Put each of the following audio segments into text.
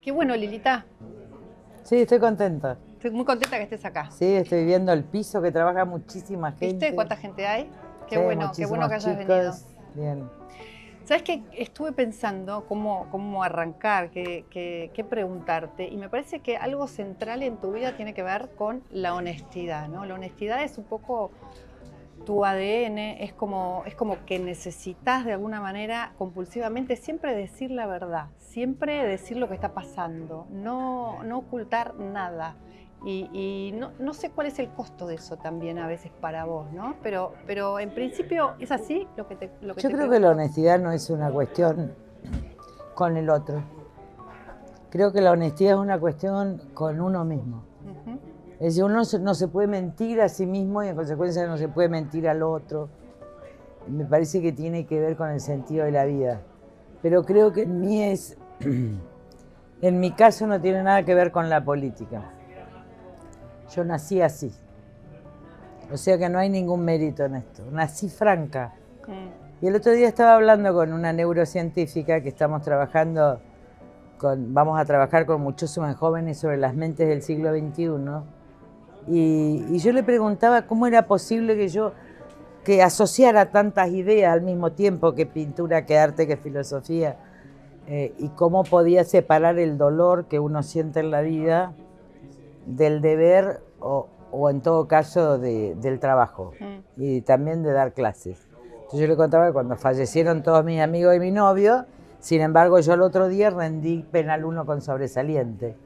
Qué bueno, Lilita. Sí, estoy contenta. Estoy muy contenta que estés acá. Sí, estoy viendo el piso que trabaja muchísima gente. ¿Viste cuánta gente hay? Sí, Qué bueno muchísimos que hayas venido. chicos. Bien. Sabes que estuve pensando cómo arrancar, qué preguntarte, y me parece que algo central en tu vida tiene que ver con la honestidad, ¿no? La honestidad es un poco tu ADN, es como que necesitas de alguna manera compulsivamente siempre decir la verdad, siempre decir lo que está pasando, no ocultar nada. Y no sé cuál es el costo de eso también a veces para vos, ¿no? Pero en principio es así lo que Yo te creo que la pregunto. honestidad no es una cuestión con el otro. Creo que la honestidad es una cuestión con uno mismo. Ujú. Es decir, uno no se puede mentir a sí mismo y en consecuencia no se puede mentir al otro. Me parece que tiene que ver con el sentido de la vida. Pero creo que en mi caso no tiene nada que ver con la política. Yo nací así. O sea que no hay ningún mérito en esto. Nací franca. Mm. Y el otro día estaba hablando con una neurocientífica que vamos a trabajar con muchísimos jóvenes sobre las mentes del siglo XXI. Y yo le preguntaba cómo era posible que asociara tantas ideas al mismo tiempo, que pintura, que arte, que filosofía, y cómo podía separar el dolor que uno siente en la vida del deber o en todo caso del trabajo y también de dar clases. Entonces yo le contaba que cuando fallecieron todos mis amigos y mi novio, sin embargo yo el otro día rendí penal 1 con sobresaliente.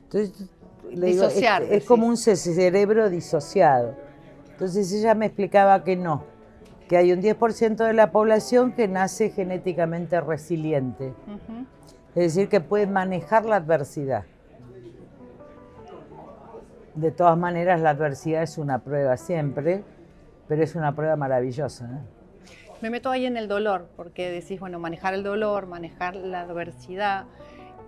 Entonces le digo, Disociar, es como un decís. cerebro disociado. Entonces ella me explicaba que no, que hay un 10% de la población que nace genéticamente resiliente, Ujú. es decir, que puede manejar la adversidad. De todas maneras, la adversidad es una prueba siempre, pero es una prueba maravillosa, ¿eh? Me meto ahí en el dolor, porque decís, bueno, manejar el dolor, manejar la adversidad,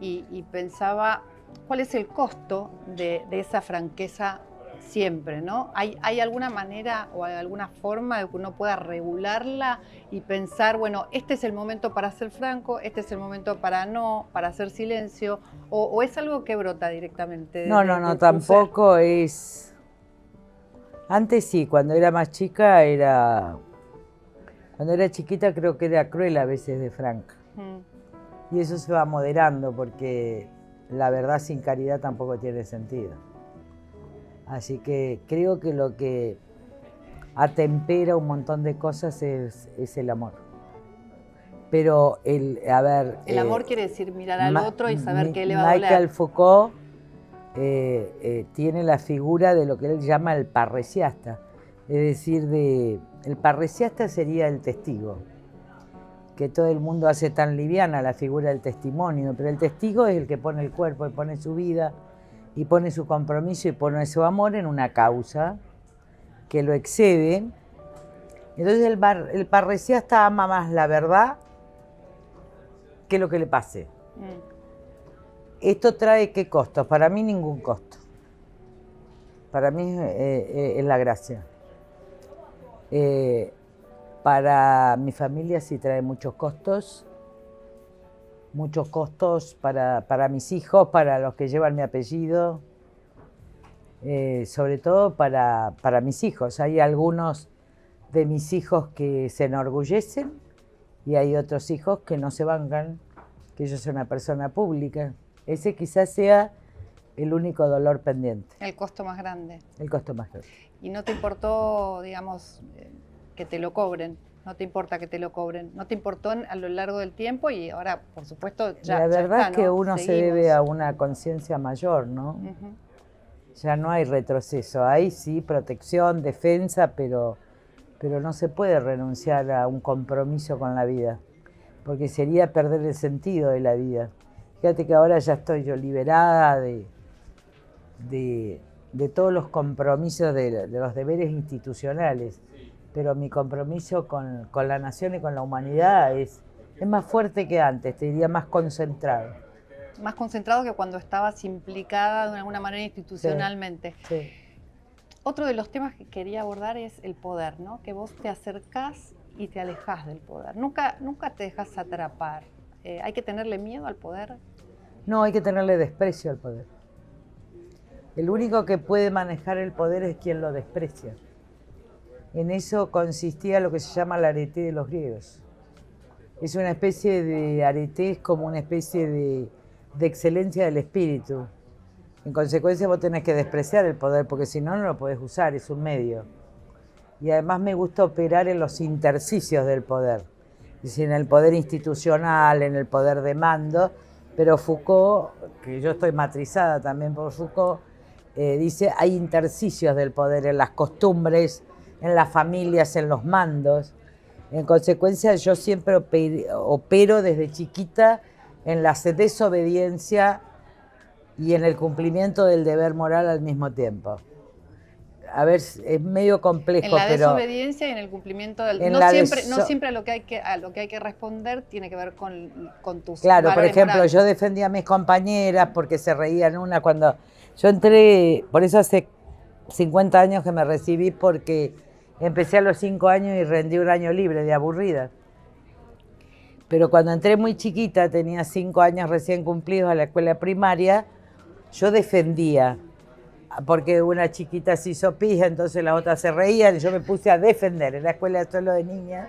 y pensaba, ¿cuál es el costo de esa franqueza siempre, ¿no? ¿Hay alguna manera o hay alguna forma de que uno pueda regularla y pensar, bueno, este es el momento para ser franco, este es el momento para hacer silencio, o es algo que brota directamente No, de tu ser? tampoco es... Antes sí, Cuando era chiquita creo que era cruel a veces de franca. Mm. Y eso se va moderando porque la verdad sin caridad tampoco tiene sentido. Así que creo que lo que atempera un montón de cosas es el amor. Pero El amor quiere decir mirar al otro y saber que le va a doler. Michael Foucault tiene la figura de lo que él llama el parresiasta. Es decir, el parresiasta sería el testigo, que todo el mundo hace tan liviana la figura del testimonio, pero el testigo es el que pone el cuerpo y pone su vida y pone su compromiso y pone su amor en una causa que lo excede. Entonces el parresiasta ama más la verdad que lo que le pase. ¿Esto trae qué costos? Para mí ningún costo. Para mí es la gracia. Para mi familia sí trae muchos costos para mis hijos, para los que llevan mi apellido, sobre todo para mis hijos. Hay algunos de mis hijos que se enorgullecen y hay otros hijos que no se bancan que yo soy una persona pública. Ese quizás sea el único dolor pendiente. El costo más grande. El costo más grande. ¿Y no te importó, digamos, que te lo cobren? ¿No te importa que te lo cobren? ¿No te importó a lo largo del tiempo? Y ahora, por supuesto, La verdad está, es que ¿no? uno se debe a una conciencia mayor, ¿no? Uh-huh. Ya no hay retroceso, hay sí protección, defensa, pero no se puede renunciar a un compromiso con la vida, porque sería perder el sentido de la vida. Fíjate que ahora ya estoy yo liberada de todos los compromisos de los deberes institucionales, pero mi compromiso con la nación y con la humanidad es más fuerte que antes, te diría más concentrado. Más concentrado que cuando estabas implicada de alguna manera institucionalmente. Sí, sí. Otro de los temas que quería abordar es el poder, ¿no? Que vos te acercás y te alejás del poder. Nunca te dejas atrapar. ¿Hay que tenerle miedo al poder? No, hay que tenerle desprecio al poder. El único que puede manejar el poder es quien lo desprecia. En eso consistía lo que se llama el arete de los griegos. Es una especie de arete, es como una especie de excelencia del espíritu. En consecuencia vos tenés que despreciar el poder, porque si no, no lo podés usar, es un medio. Y además me gusta operar en los intersticios del poder, es decir, en el poder institucional, en el poder de mando, pero Foucault, que yo estoy matrizada también por Foucault, dice hay intersticios del poder en las costumbres, en las familias, en los mandos. En consecuencia yo siempre opero desde chiquita en la desobediencia y en el cumplimiento del deber moral al mismo tiempo. A ver, es medio complejo, en la pero desobediencia y en el cumplimiento del... en No la siempre a lo que hay que responder tiene que ver con tus claro, por valores ejemplo, morales. yo defendía a mis compañeras porque se reían una cuando... Yo entré, por eso hace 50 años que me recibí, porque empecé a los 5 años y rendí un año libre de aburrida. Pero cuando entré muy chiquita, tenía 5 años recién cumplidos a la escuela primaria, yo defendía, porque una chiquita se hizo pija, entonces las otras se reían y yo me puse a defender en la escuela solo de niñas,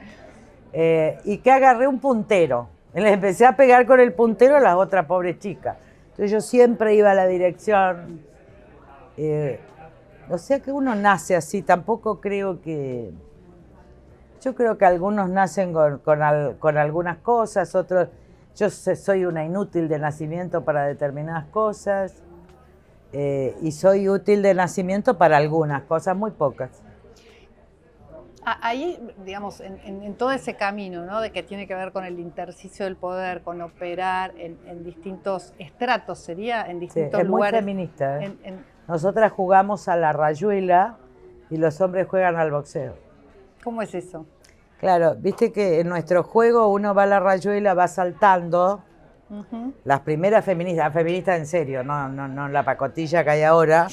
y que agarré un puntero. Les empecé a pegar con el puntero a las otras pobres chicas. Entonces yo siempre iba a la dirección. O sea que uno nace así, tampoco creo que... Yo creo que algunos nacen con algunas cosas, otros... Yo soy una inútil de nacimiento para determinadas cosas, y soy útil de nacimiento para algunas cosas, muy pocas. Ahí, digamos, en todo ese camino, ¿no? De que tiene que ver con el intersticio del poder, con operar en distintos estratos, sería en distintos lugares. Es muy feminista, ¿eh? Nosotras jugamos a la rayuela y los hombres juegan al boxeo. ¿Cómo es eso? Claro, viste que en nuestro juego uno va a la rayuela, va saltando. Las primeras feministas en serio, no la pacotilla que hay ahora.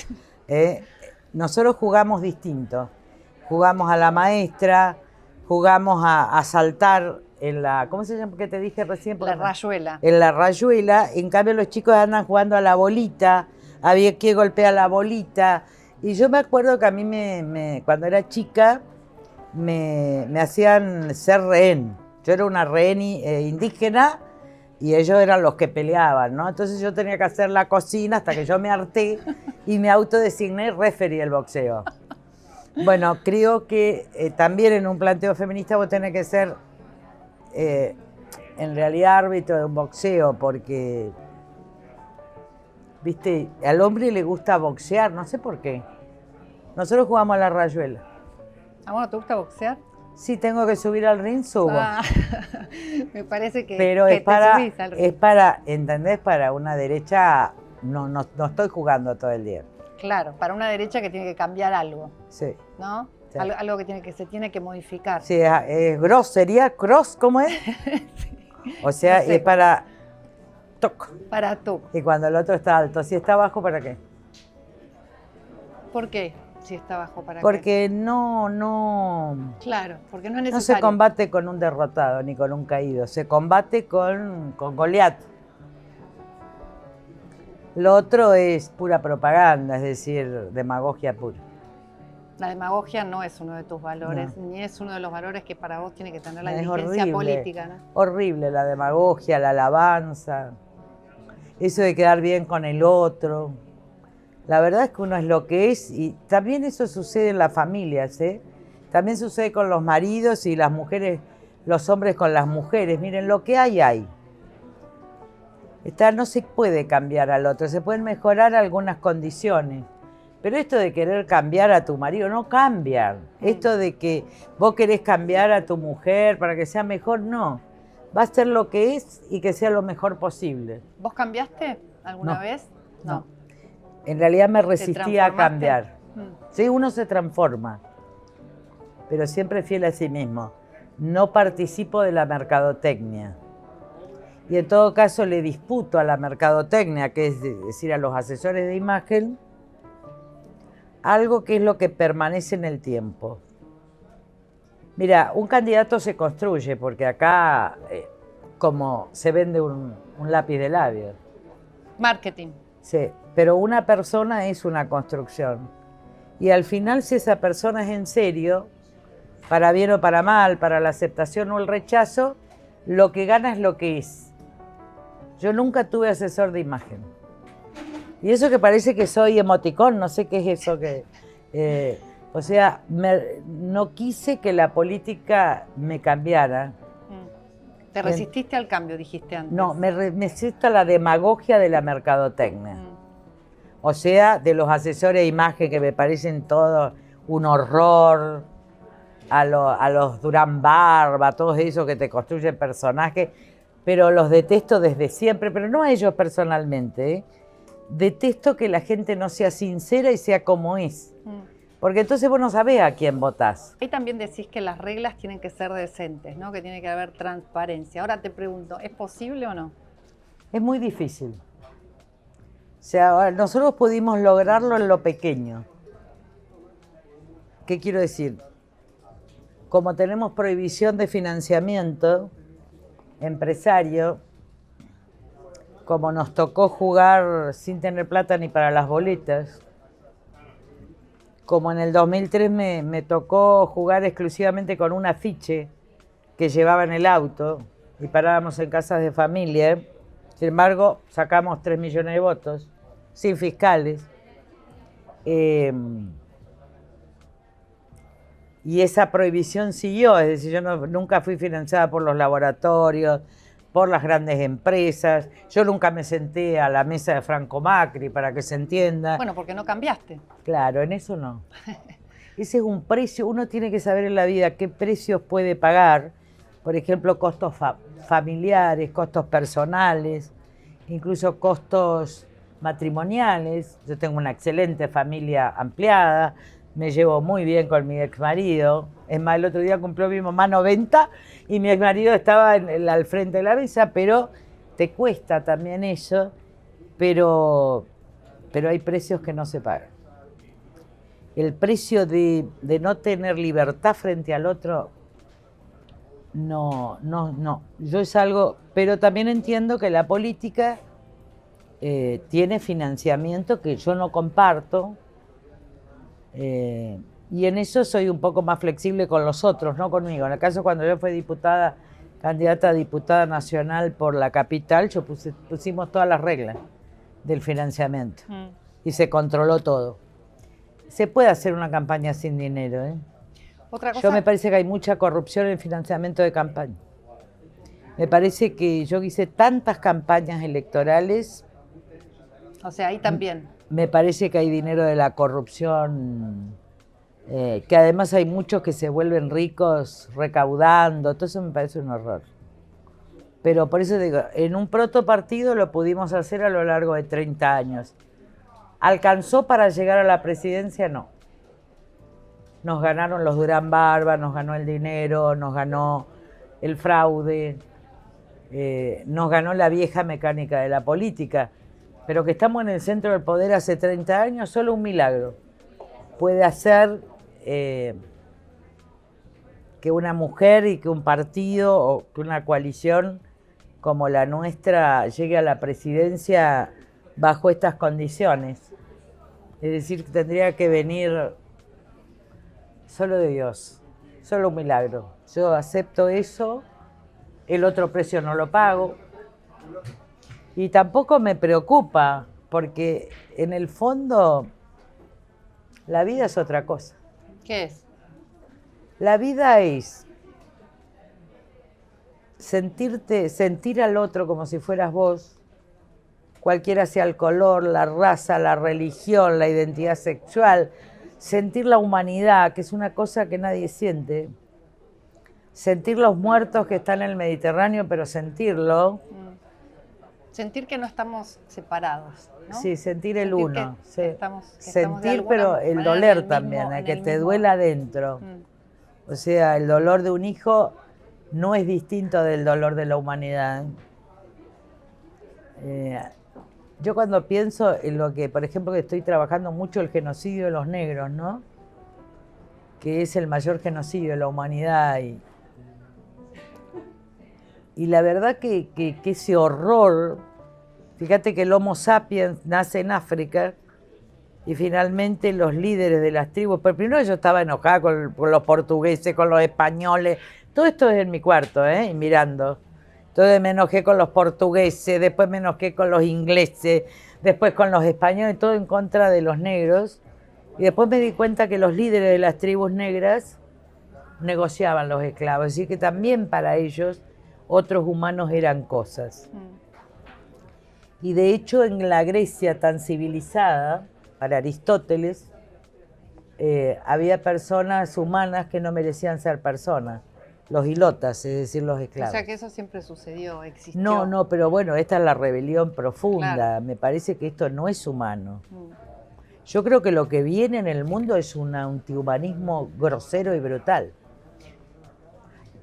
Nosotros jugamos distinto. Jugamos a la maestra, jugamos a saltar en la... ¿Cómo se llama? ¿Qué te dije recién? La rayuela. En la rayuela. En cambio los chicos andan jugando a la bolita, había que golpear la bolita. Y yo me acuerdo que a mí cuando era chica me hacían ser rehén. Yo era una rehén indígena y ellos eran los que peleaban, ¿no? Entonces yo tenía que hacer la cocina hasta que yo me harté y me autodesigné referee del boxeo. Bueno, creo que también en un planteo feminista vos tenés que ser en realidad árbitro de un boxeo, porque, viste, al hombre le gusta boxear, no sé por qué. Nosotros jugamos a la rayuela. ¿A vos no te gusta boxear? Sí, tengo que subir al ring, subo. Me parece que, pero que es para, te subís al ring. Es para, ¿entendés? Para una derecha, no estoy jugando todo el día. Claro, para una derecha que tiene que cambiar algo. Sí. ¿No? Sí. Algo que se tiene que modificar. Sí, sería cross, ¿cómo es? Sí. O sea, no sé. Es para toc. Para toc. Y cuando el otro está alto, si está bajo, ¿para qué? ¿Por qué? Si está bajo, ¿para qué? Porque no... Claro, porque no es necesario. No se combate con un derrotado ni con un caído, se combate con Goliat. Lo otro es pura propaganda, es decir, demagogia pura. La demagogia no es uno de tus valores, no. Ni es uno de los valores que para vos tiene que tener la dirigencia política, ¿no? Horrible la demagogia, la alabanza, eso de quedar bien con el otro. La verdad es que uno es lo que es, y también eso sucede en las familias, ¿eh? También sucede con los maridos y las mujeres, los hombres con las mujeres. Miren, lo que hay. No se puede cambiar al otro, se pueden mejorar algunas condiciones. Pero esto de querer cambiar a tu marido, no cambian. Esto de que vos querés cambiar a tu mujer para que sea mejor, no. Va a ser lo que es y que sea lo mejor posible. ¿Vos cambiaste alguna vez? No. En realidad me resistía a cambiar. Sí, uno se transforma, pero siempre fiel a sí mismo. No participo de la mercadotecnia. Y en todo caso le disputo a la mercadotecnia, que es decir, a los asesores de imagen, algo que es lo que permanece en el tiempo. Mira, un candidato se construye, porque acá como se vende un lápiz de labios. Marketing. Sí, pero una persona es una construcción. Y al final, si esa persona es en serio, para bien o para mal, para la aceptación o el rechazo, lo que gana es lo que es. Yo nunca tuve asesor de imagen. Y eso que parece que soy emoticón, no sé qué es eso que... o sea, no quise que la política me cambiara. ¿Te resististe al cambio, dijiste antes? No, me resisto a la demagogia de la mercadotecnia. O sea, de los asesores de imagen que me parecen todos un horror, a los Durán Barba, todos esos que te construyen personajes, pero los detesto desde siempre, pero no a ellos personalmente, ¿eh? Detesto que la gente no sea sincera y sea como es. Porque entonces vos no sabés a quién votás. Ahí también decís que las reglas tienen que ser decentes, ¿no? Que tiene que haber transparencia. Ahora te pregunto, ¿es posible o no? Es muy difícil. O sea, nosotros pudimos lograrlo en lo pequeño. ¿Qué quiero decir? Como tenemos prohibición de financiamiento empresario, como nos tocó jugar sin tener plata ni para las boletas, como en el 2003 me tocó jugar exclusivamente con un afiche que llevaba en el auto y parábamos en casas de familia. Sin embargo, sacamos 3 millones de votos, sin fiscales. Y esa prohibición siguió, es decir, yo nunca fui financiada por los laboratorios, por las grandes empresas. Yo nunca me senté a la mesa de Franco Macri, para que se entienda. Bueno, porque no cambiaste. Claro, en eso no. Ese es un precio, uno tiene que saber en la vida qué precios puede pagar. Por ejemplo, costos familiares, costos personales, incluso costos matrimoniales. Yo tengo una excelente familia ampliada, me llevo muy bien con mi exmarido. Es más, el otro día cumplió mi mamá 90 y mi exmarido estaba al frente de la mesa, pero te cuesta también eso, pero hay precios que no se pagan. El precio de no tener libertad frente al otro, no. Yo es algo, pero también entiendo que la política tiene financiamiento que yo no comparto, y en eso soy un poco más flexible con los otros, no conmigo. En el caso cuando yo fui candidata a diputada nacional por la capital, pusimos todas las reglas del financiamiento y se controló todo. Se puede hacer una campaña sin dinero, ¿eh? Otra cosa. Yo me parece que hay mucha corrupción en el financiamiento de campaña. Me parece que yo hice tantas campañas electorales. O sea, ahí también. Me parece que hay dinero de la corrupción, que además hay muchos que se vuelven ricos recaudando, todo eso me parece un horror. Pero por eso digo, en un protopartido lo pudimos hacer a lo largo de 30 años. ¿Alcanzó para llegar a la presidencia? No. Nos ganaron los Durán Barba, nos ganó el dinero, nos ganó el fraude, nos ganó la vieja mecánica de la política. Pero que estamos en el centro del poder hace 30 años, solo un milagro puede hacer que una mujer y que un partido o que una coalición como la nuestra llegue a la presidencia bajo estas condiciones. Es decir, que tendría que venir solo de Dios, solo un milagro. Yo acepto eso, el otro precio no lo pago. Y tampoco me preocupa, porque en el fondo la vida es otra cosa. ¿Qué es? La vida es sentir al otro como si fueras vos, cualquiera sea el color, la raza, la religión, la identidad sexual, sentir la humanidad, que es una cosa que nadie siente, sentir los muertos que están en el Mediterráneo, pero sentirlo. Sentir que no estamos separados, ¿no? Sí, sentir el uno. Que sentir, pero el doler también, que te duela adentro. O sea, el dolor de un hijo no es distinto del dolor de la humanidad. Yo cuando pienso en lo que, por ejemplo, que estoy trabajando mucho el genocidio de los negros, ¿no? Que es el mayor genocidio de la humanidad. Y la verdad que ese horror Fíjate que el Homo sapiens nace en África y finalmente los líderes de las tribus, pero primero yo estaba enojada con los portugueses, con los españoles, todo esto es en mi cuarto, y mirando. Entonces me enojé con los portugueses, después me enojé con los ingleses, después con los españoles, todo en contra de los negros. Y después me di cuenta que los líderes de las tribus negras negociaban los esclavos, es decir, que también para ellos otros humanos eran cosas. Y de hecho en la Grecia tan civilizada, para Aristóteles, había personas humanas que no merecían ser personas, los ilotas, es decir, los esclavos. O sea que eso siempre sucedió, existió. No, pero bueno, esta es la rebelión profunda, Claro. Me parece que esto no es humano. Yo creo que lo que viene en el mundo es un antihumanismo grosero y brutal.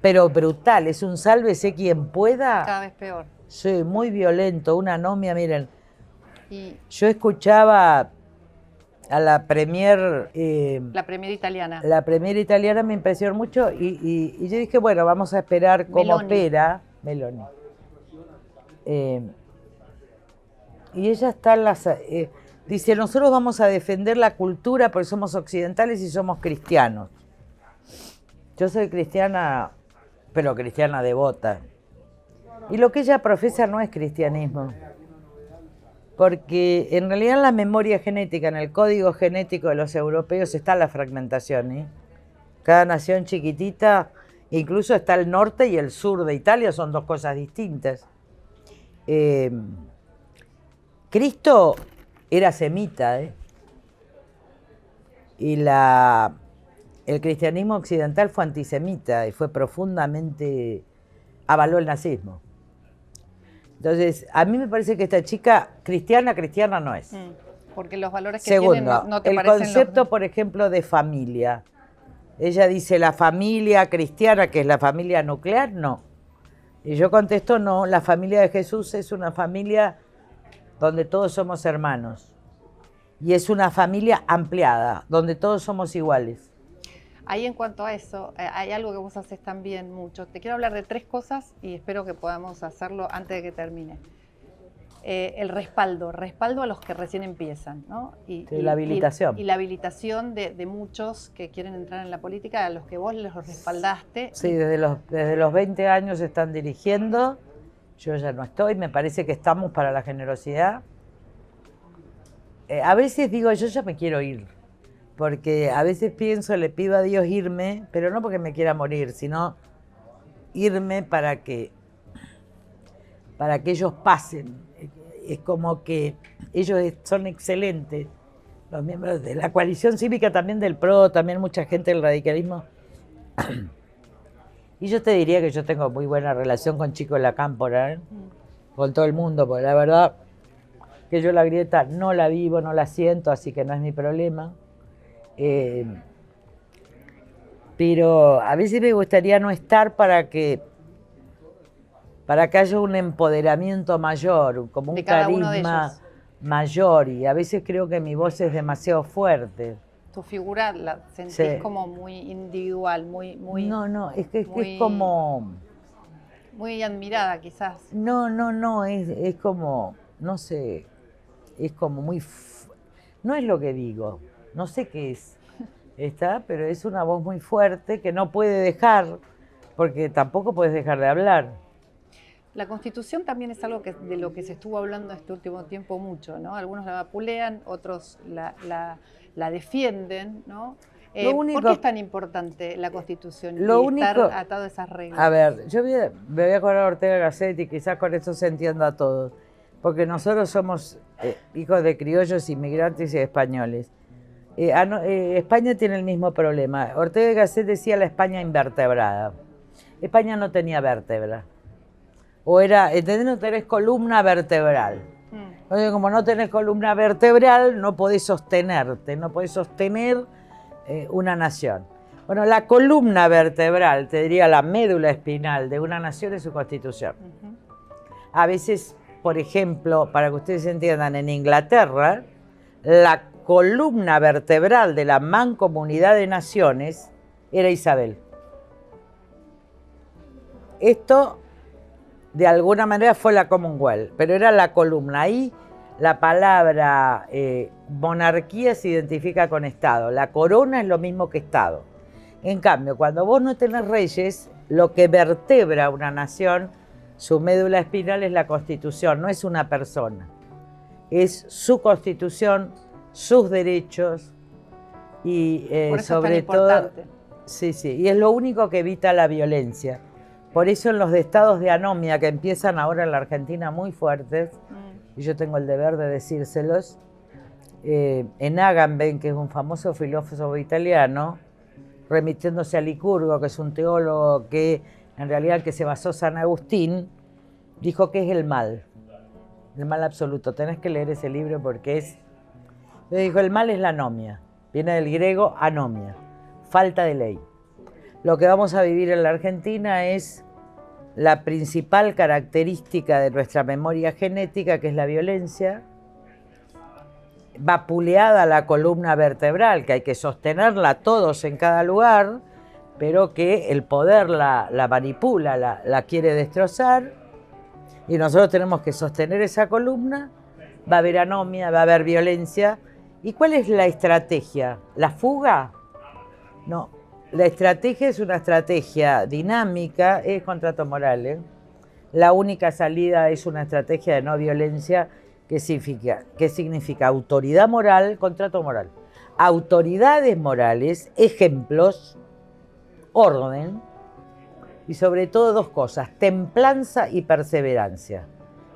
Pero brutal, es un sálvese quien pueda. Cada vez peor. Sí, muy violento, una anomia, miren. Y Yo escuchaba a la premier... la Premier italiana. La premier italiana me impresionó mucho y yo dije, bueno, vamos a esperar cómo Meloni. opera. Meloni. Y ella está en las... dice, nosotros vamos a defender la cultura porque somos occidentales y somos cristianos. Yo soy cristiana, pero cristiana devota. Y lo que ella profesa no es cristianismo. Porque en realidad en la memoria genética, en el código genético de los europeos está la fragmentación. Cada nación chiquitita, incluso está el norte y el sur de Italia, son dos cosas distintas. Cristo era semita, y el cristianismo occidental fue antisemita y fue profundamente, avaló el nazismo. Entonces, a mí me parece que esta chica cristiana no es. Porque los valores que Segundo, tienen no te el parecen concepto, por ejemplo, de familia. Ella dice la familia cristiana, que es la familia nuclear, no. Y yo contesto, no, la familia de Jesús es una familia donde todos somos hermanos. Y es una familia ampliada, donde todos somos iguales. Ahí en cuanto a eso, hay algo que vos haces también mucho. Te quiero hablar de 3 cosas y espero que podamos hacerlo antes de que termine. El respaldo a los que recién empiezan, ¿no? Sí, la habilitación. Y la habilitación de muchos que quieren entrar en la política, a los que vos los respaldaste. Sí, desde los 20 años están dirigiendo, yo ya no estoy, me parece que estamos para la generosidad. A veces digo, yo ya me quiero ir. Porque a veces pienso, le pido a Dios irme, pero no porque me quiera morir, sino irme para que ellos pasen. Es como que ellos son excelentes, los miembros de la coalición cívica, también del PRO, también mucha gente del radicalismo. Y yo te diría que yo tengo muy buena relación con Chico de la Cámpora, con todo el mundo, porque la verdad que yo la grieta no la vivo, no la siento, así que no es mi problema. Pero a veces me gustaría no estar para que haya un empoderamiento mayor, como un carisma mayor, y a veces creo que mi voz es demasiado fuerte. Tu figura la sentís como muy individual, muy... No, es que es como... Muy admirada quizás. No, es como, no sé, es como muy... No es lo que digo. No sé qué es, pero es una voz muy fuerte que no puede dejar, porque tampoco puedes dejar de hablar. La Constitución también es algo de lo que se estuvo hablando este último tiempo mucho, ¿no? Algunos la vapulean, otros la defienden, ¿no? ¿Por qué es tan importante la Constitución y estar atado a esas reglas? A ver, yo me voy a acordar a Ortega Gasset y quizás con eso se entienda a todos, porque nosotros somos hijos de criollos, inmigrantes y españoles. España tiene el mismo problema. Ortega y Gasset decía la España invertebrada. España no tenía vértebra. O era, ¿entendés? No tenés columna vertebral. Entonces, como no tenés columna vertebral, no podés sostenerte, no podés sostener una nación. Bueno, la columna vertebral, te diría la médula espinal de una nación es su constitución. A veces, por ejemplo, para que ustedes entiendan, en Inglaterra, la columna vertebral de la Mancomunidad de Naciones era Isabel. Esto de alguna manera fue la Commonwealth, pero era la columna. Ahí la palabra monarquía se identifica con Estado. La corona es lo mismo que Estado. En cambio, cuando vos no tenés reyes, lo que vertebra una nación, su médula espinal es la Constitución, no es una persona. Es su Constitución, sus derechos y Por eso sobre es tan importante. sí, sí, y es lo único que evita la violencia. Por eso en los estados de anomia que empiezan ahora en la Argentina muy fuertes, y yo tengo el deber de decírselos, en Agamben, que es un famoso filósofo italiano, remitiéndose a Licurgo, que es un teólogo que en realidad el que se basó San Agustín, dijo que es el mal absoluto. Tenés que leer ese libro porque le dijo, el mal es la anomia, viene del griego anomia, falta de ley. Lo que vamos a vivir en la Argentina es la principal característica de nuestra memoria genética, que es la violencia, vapuleada la columna vertebral, que hay que sostenerla todos en cada lugar, pero que el poder la manipula, la quiere destrozar, y nosotros tenemos que sostener esa columna. Va a haber anomia, va a haber violencia. ¿Y cuál es la estrategia? ¿La fuga? No. La estrategia es una estrategia dinámica, es contrato moral. La única salida es una estrategia de no violencia. ¿Qué significa? Autoridad moral, contrato moral. Autoridades morales, ejemplos, orden y sobre todo dos cosas, templanza y perseverancia.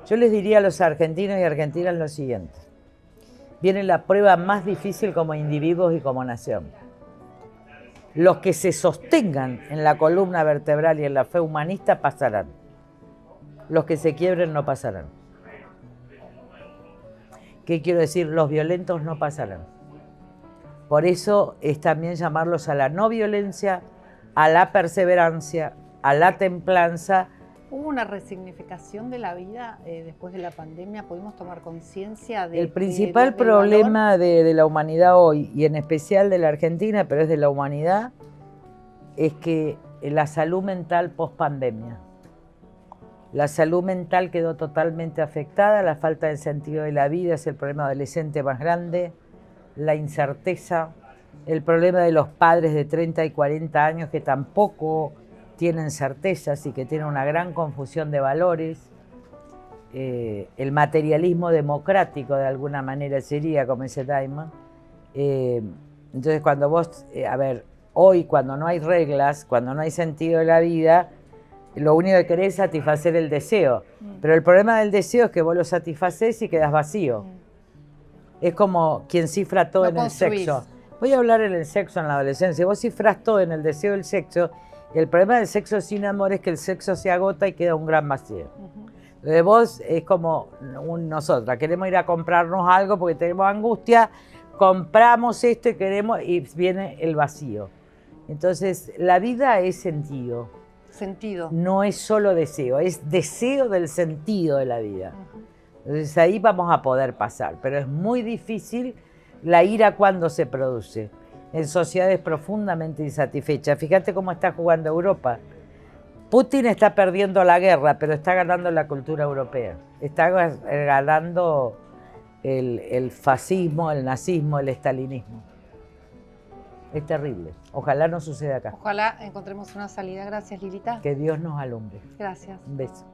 Yo les diría a los argentinos y argentinas lo siguiente. Viene la prueba más difícil como individuos y como nación. Los que se sostengan en la columna vertebral y en la fe humanista pasarán. Los que se quiebren no pasarán. ¿Qué quiero decir? Los violentos no pasarán. Por eso es también llamarlos a la no violencia, a la perseverancia, a la templanza. ¿Hubo una resignificación de la vida después de la pandemia? ¿Pudimos tomar conciencia de El principal problema de la humanidad hoy, y en especial de la Argentina, pero es de la humanidad, es que la salud mental post-pandemia. La salud mental quedó totalmente afectada, la falta de sentido de la vida es el problema adolescente más grande, la incerteza, el problema de los padres de 30 y 40 años que tampoco tienen certezas y que tienen una gran confusión de valores, el materialismo democrático de alguna manera sería, como dice Diamond. Entonces cuando vos, hoy cuando no hay reglas, cuando no hay sentido de la vida, lo único que querés es satisfacer el deseo. Pero el problema del deseo es que vos lo satisfacés y quedás vacío. Es como quien cifra todo en el sexo. Voy a hablar en el sexo en la adolescencia. Vos cifrás todo en el deseo del sexo. Y el problema del sexo sin amor es que el sexo se agota y queda un gran vacío. Entonces vos es como nosotras, queremos ir a comprarnos algo porque tenemos angustia, compramos esto y viene el vacío. Entonces la vida es sentido. Sentido. No es solo deseo, es deseo del sentido de la vida. Entonces ahí vamos a poder pasar, pero es muy difícil la ira cuando se produce. En sociedades profundamente insatisfechas. Fíjate cómo está jugando Europa. Putin está perdiendo la guerra, pero está ganando la cultura europea. Está ganando el fascismo, el nazismo, el estalinismo. Es terrible. Ojalá no suceda acá. Ojalá encontremos una salida. Gracias, Lilita. Que Dios nos alumbre. Gracias. Un beso.